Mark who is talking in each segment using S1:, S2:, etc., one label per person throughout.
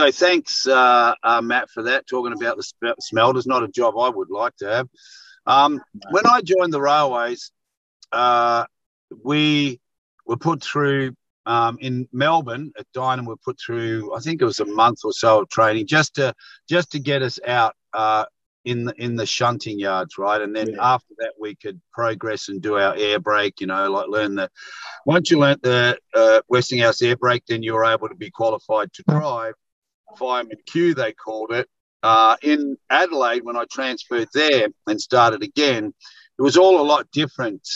S1: So thanks, Matt, for that. Talking about the smelters, not a job I would like to have. When I joined the railways, we were put through in Melbourne at Dynon. We were put through, I think it was a month or so of training just to get us out in the shunting yards, right? And then after that, we could progress and do our air brake. Like learn the. Once you learnt the Westinghouse air brake, then you were able to be qualified to drive fireman Q, they called it. In Adelaide, when I transferred there and started again, it was all a lot different.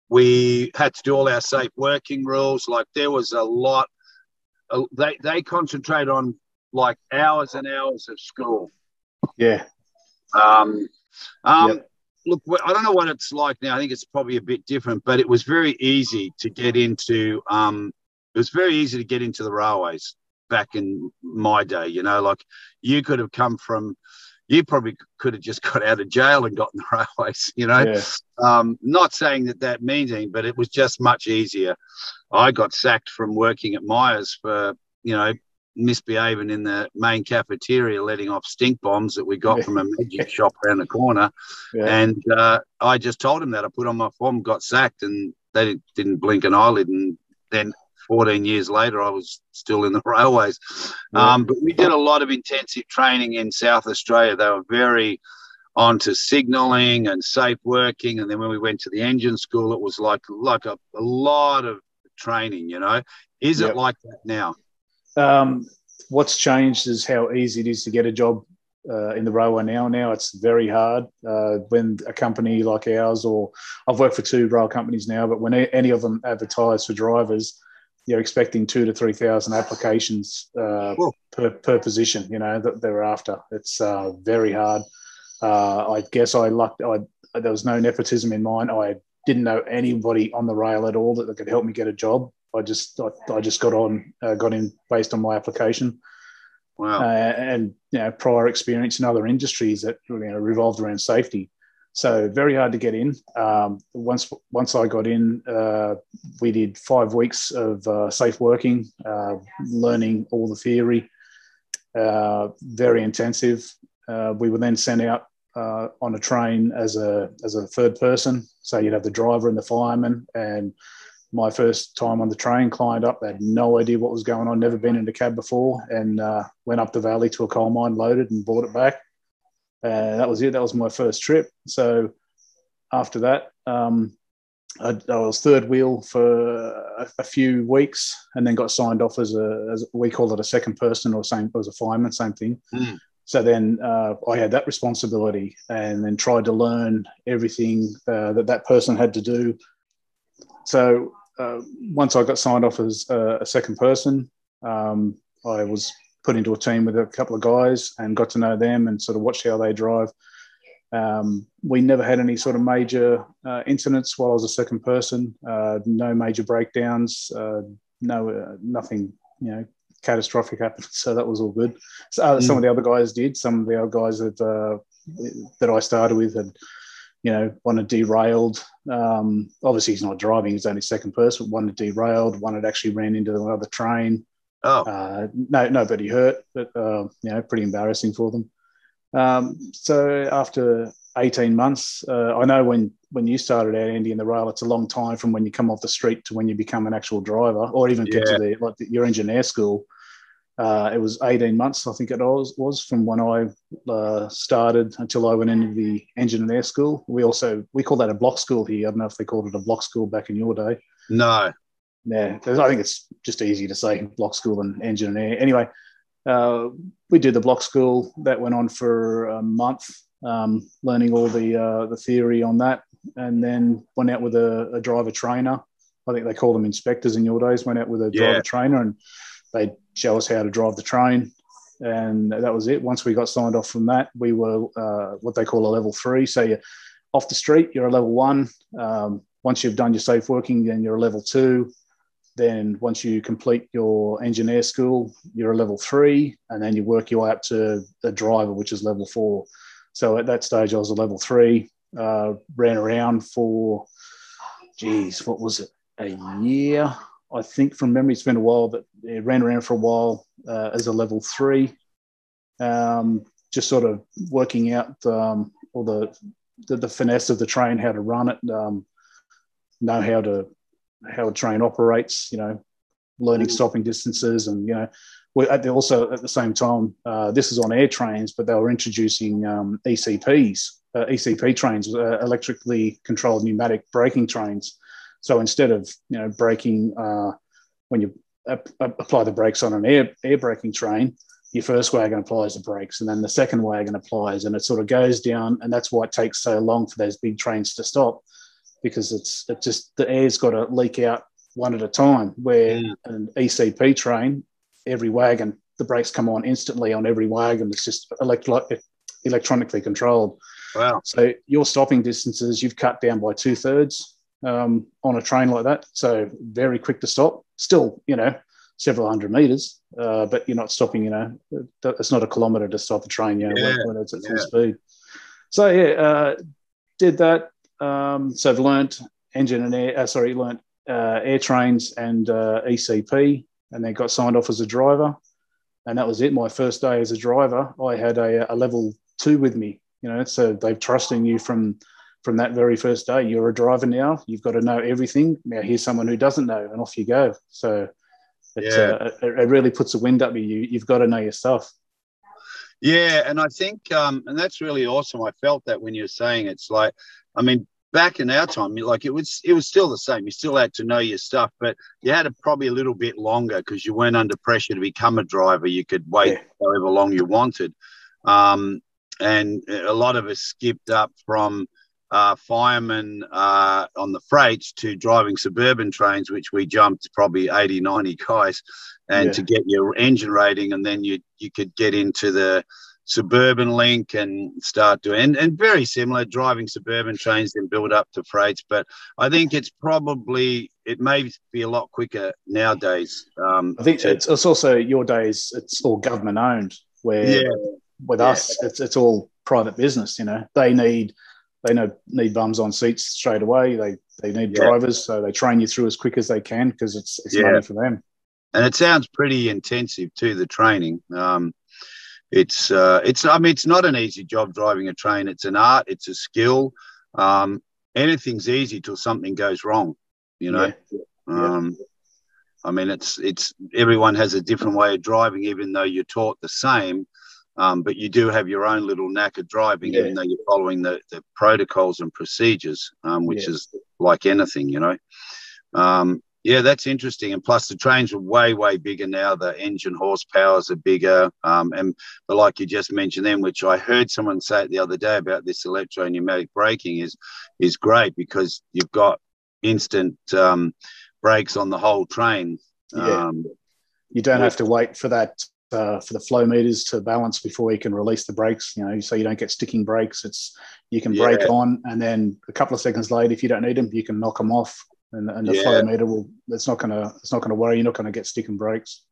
S1: We had to do all our safe working rules. Like there was a lot. They concentrate on like hours and hours of school.
S2: Yeah.
S1: Look, I don't know what it's like now. I think it's probably a bit different, but it was very easy to get into. It was very easy to get into the railways back in my day. Like you could have come from. You probably could have just got out of jail and got in the railways, Not saying that means anything, but it was just much easier. I got sacked from working at Myers for, misbehaving in the main cafeteria, letting off stink bombs that we got from a magic shop around the corner. Yeah. And I just told them that. I put on my form, got sacked, and they didn't blink an eyelid. And then 14 years later, I was still in the railways. But we did a lot of intensive training in South Australia. They were very onto signalling and safe working. And then when we went to the engine school, it was like a lot of training, Is it like that now?
S2: What's changed is how easy it is to get a job in the railway now. Now it's very hard. When a company like ours, or I've worked for 2 rail companies now, but when any of them advertise for drivers, you're expecting 2,000 to 3,000 applications per position, that they're after. It's very hard. I guess I lucked. There was no nepotism in mine. I didn't know anybody on the rail at all that could help me get a job. I just got in based on my application.
S1: Wow.
S2: And prior experience in other industries that revolved around safety. So very hard to get in. Once I got in, we did 5 weeks of safe working, learning all the theory, very intensive. We were then sent out on a train as a third person. So you'd have the driver and the fireman. And my first time on the train, climbed up, had no idea what was going on, never been in a cab before, and went up the valley to a coal mine, loaded and brought it back. That was it. That was my first trip. So after that, I was third wheel for a few weeks, and then got signed off as we call it a second person, or as a fireman, same thing. So then I had that responsibility, and then tried to learn everything that person had to do. So once I got signed off as a second person, I was put into a team with a couple of guys and got to know them and sort of watched how they drive. We never had any sort of major incidents while I was a second person. No major breakdowns. Nothing, catastrophic happened. So that was all good. So, some of the other guys did. Some of the other guys that I started with had, one had derailed. Obviously, he's not driving; he's only second person. One had derailed. One had actually ran into another train. Nobody hurt, but pretty embarrassing for them. So after 18 months, I know when you started out, Andy, in the rail, it's a long time from when you come off the street to when you become an actual driver, or even get to your engineer school. It was 18 months, I think it was from when I started until I went into the engineer school. We call that a block school here. I don't know if they called it a block school back in your day.
S1: No.
S2: Yeah, I think it's just easy to say block school and engineer. Anyway, we did the block school. That went on for a month, learning all the theory on that, and then went out with a driver trainer. I think they called them inspectors in your days. Went out with a driver trainer, and they'd show us how to drive the train, and that was it. Once we got signed off from that, we were what they call a level 3. So you're off the street, you're a level 1. Once you've done your safe working, then you're a level 2. Then once you complete your engineer school, you're a level 3, and then you work your way up to a driver, which is level 4. So at that stage, I was a level 3, ran around for, what was it, a year? I think from memory, it's been a while, but it ran around for a while as a level 3, just sort of working out all the finesse of the train, how to run it, know how a train operates, learning stopping distances, and also at the same time, this is on air trains, but they were introducing ECP trains, electrically controlled pneumatic braking trains. So instead of braking when you apply the brakes on an air braking train, your first wagon applies the brakes, and then the second wagon applies, and it sort of goes down, and that's why it takes so long for those big trains to stop, because it's just the air's got to leak out one at a time. Where an ECP train, every wagon, the brakes come on instantly on every wagon. It's just electronically controlled.
S1: Wow.
S2: So your stopping distances you've cut down by 2/3 on a train like that. So very quick to stop. Still, several hundred meters, but you're not stopping. It's not a kilometre to stop a train. When it's at full speed. So did that. So I've learnt air trains and ECP, and then got signed off as a driver, and that was it. My first day as a driver, I had a level 2 with me. So they've trusting you from that very first day. You're a driver now. You've got to know everything. Now here's someone who doesn't know, and off you go. So it really puts the wind up you. You've got to know your stuff.
S1: Yeah, and I think, and that's really awesome. I felt that when you're saying it's like, back in our time, like it was still the same. You still had to know your stuff, but you had it probably a little bit longer because you weren't under pressure to become a driver. You could wait however long you wanted. And a lot of us skipped up from firemen on the freights to driving suburban trains, which we jumped probably 80, 90 guys, and to get your engine rating, and then you could get into the suburban link and start doing, and very similar, driving suburban trains, then build up to freights. But I think it may be a lot quicker nowadays.
S2: I think it's also your days, it's all government owned, where with us, it's all private business. They need bums on seats straight away. They need drivers, so they train you through as quick as they can because it's money for them.
S1: And it sounds pretty intensive too, the training. It's not an easy job driving a train. It's an art. It's a skill. Anything's easy till something goes wrong. It's everyone has a different way of driving, even though you're taught the same. But you do have your own little knack of driving, even though you're following the protocols and procedures, which is like anything, that's interesting. And plus the trains are way, way bigger now. The engine horsepowers are bigger. But like you just mentioned then, which I heard someone say it the other day about this electro-pneumatic braking is great because you've got instant brakes on the whole train.
S2: You don't have to wait for that, for the flow meters to balance before you can release the brakes, so you don't get sticking brakes. You can brake on, and then a couple of seconds later, if you don't need them, you can knock them off. And the flow meter it's not gonna worry. You're not gonna get sticking brakes.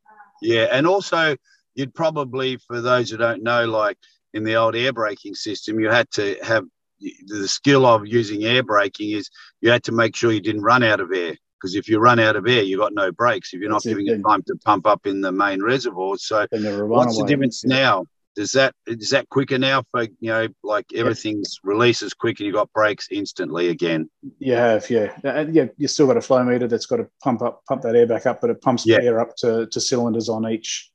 S2: Yeah,
S1: and also you'd probably, for those who don't know, like in the old air braking system, you had to have the skill of using air braking. Is you had to make sure you didn't run out of air, because if you run out of air, you got no brakes. If you're not giving it time to pump up in the main reservoir. So what's the difference now? Is that quicker now for, like everything's releases quick and you got brakes instantly again?
S2: You have, you still got a flow meter that's got to pump that air back up, but it pumps the air up to cylinders on each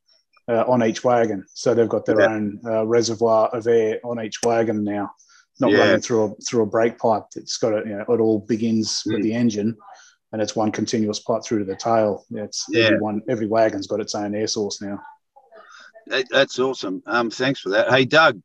S2: wagon. So they've got their own reservoir of air on each wagon now, not running through a brake pipe. It's got it all begins with the engine, and it's one continuous pipe through to the tail. Every wagon's got its own air source now.
S1: That's awesome. Thanks for that. Hey, Doug,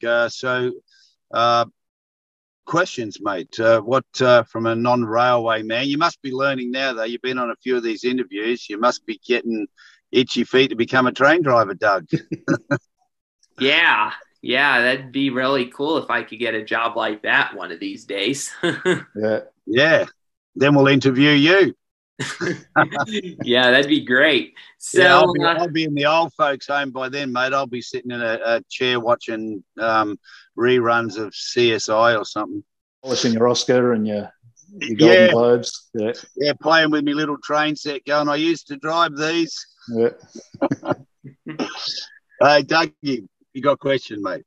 S1: questions, mate. What from a non-railway man? You must be learning now, though. You've been on a few of these interviews. You must be getting itchy feet to become a train driver, Doug.
S3: Yeah, that'd be really cool if I could get a job like that one of these days.
S1: Yeah. Then we'll interview you.
S3: Yeah, that'd be great. So
S1: I'll be in the old folks' home by then, mate. I'll be sitting in a chair watching reruns of CSI or something.
S2: Polishing your Oscar and your your Golden Globes. Yeah.
S1: Yeah, playing with my little train set going, I used to drive these.
S2: Yeah.
S1: Hey, Dougie, you got a question, mate?